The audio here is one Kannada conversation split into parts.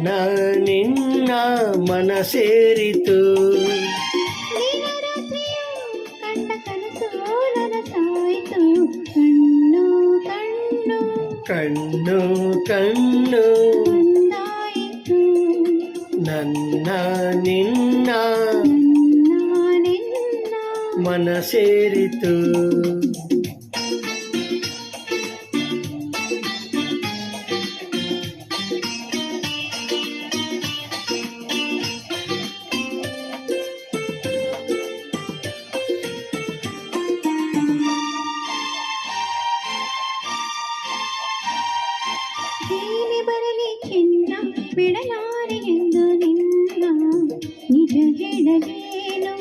ನನ್ನ ನಿನ್ನ ಮನ ಸೇರಿತು. ಕಂಡ ಕನಸು ನನಸಾಯಿತು. ಕಣ್ಣು ಕಣ್ಣು ಕಣ್ಣು ಕಣ್ಣು ಒಂದಾಯಿತು. ನನ್ನ ನಿನ್ನ ಮನ ಸೇರಿತು. ಏನೇ ಬರಲಿ ಚಿನ್ನ ಬಿಡಲಾರೆ ಎಂದು ನಿನ್ನ ನಿಜ ಹೇಳಲೇನು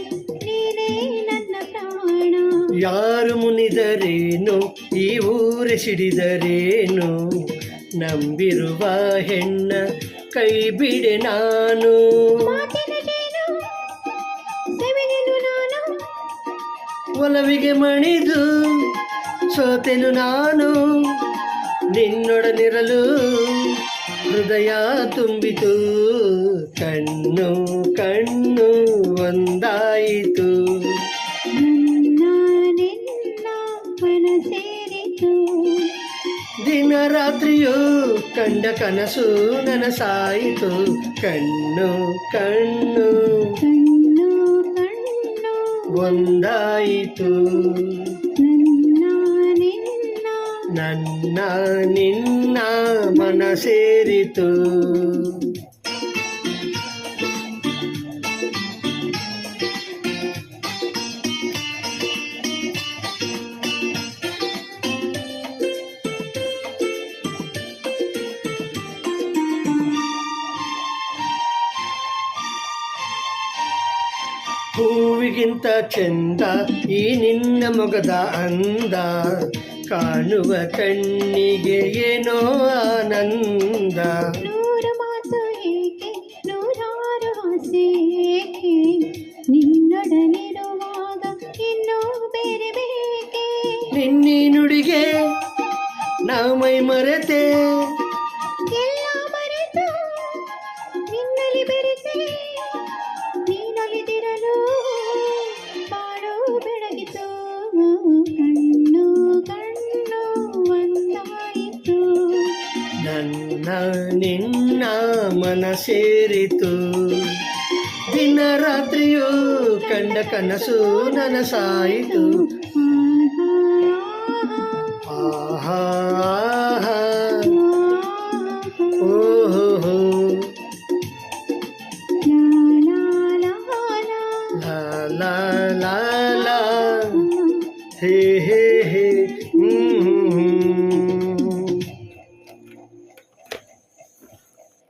ನೀನೇ ನನ್ನ ಪ್ರಾಣ. ಯಾರು ಮುನಿದರೇನು ಈ ಊರು ಸಿಡಿದರೇನು ನಂಬಿರುವ ಹೆಣ್ಣ ಕೈ ಬಿಡೆ ನಾನು. ಮಾತಿನ ಜೇನು ಸವಿದೆನು ನಾನು. ಒಲವಿಗೆ ಮಣಿದು ಸೋತೆನು ನಾನು. ನಿನ್ನೊಡನಿರಲು ಹೃದಯ ತುಂಬಿತು. ಕಣ್ಣು ಕಣ್ಣು ಒಂದಾಯಿತು. ನನ್ನ ನಿನ್ನ ಮನ ಸೇರಿತು. ದಿನ ರಾತ್ರಿಯೂ ಕಂಡ ಕನಸು ನನಸಾಯಿತು. ಕಣ್ಣು ಕಣ್ಣು ಕಣ್ಣು ಕಣ್ಣು ಒಂದಾಯಿತು. ನನ್ನ ನನ್ನ ನಿನ್ನ ಮನ ಸೇರಿತು. ಹೂವಿಗಿಂತ ಚಂದ ಈ ನಿನ್ನ ಮೊಗದ ಅಂದ. ಕಾಣುವ ಕಣ್ಣಿಗೆ ಏನೋ ಆನಂದ. ನೂರು ಮಾತು ಏಕೆ ನೂರಾರು ಆಸೆ ಏಕೆ ನಿನ್ನೊಡನಿರುವಾಗ ಇನ್ನೂ ಬೇರೆ ಬೇಕೆ. ನಿನ್ನೀ ನುಡಿಗೆ ನಾವು ಮೈ ಮರೆತೆ. ಎಲ್ಲ ಮರೆತು ನಿನ್ನಲ್ಲಿ ಬೆರೆತೆ. ನೀನೊಲಿದಿರಲು ಬಾಳು ಬೆಳಗಿತು. ಕಣ್ಣು ಕಣ್ಣು ಒಂದಾಯಿತು. ನನ್ನ ನಿನ್ನ ಮನ ಸೇರಿತು. ದಿನ ರಾತ್ರಿಯೂ ಕಂಡ ಕನಸು ನನಸಾಯಿತು. ಆಹಾ ಆಹಾ ಓಹೋ ಲಾ ಲಾ ಲಾ ಲಾ ಹೇ ಹೇ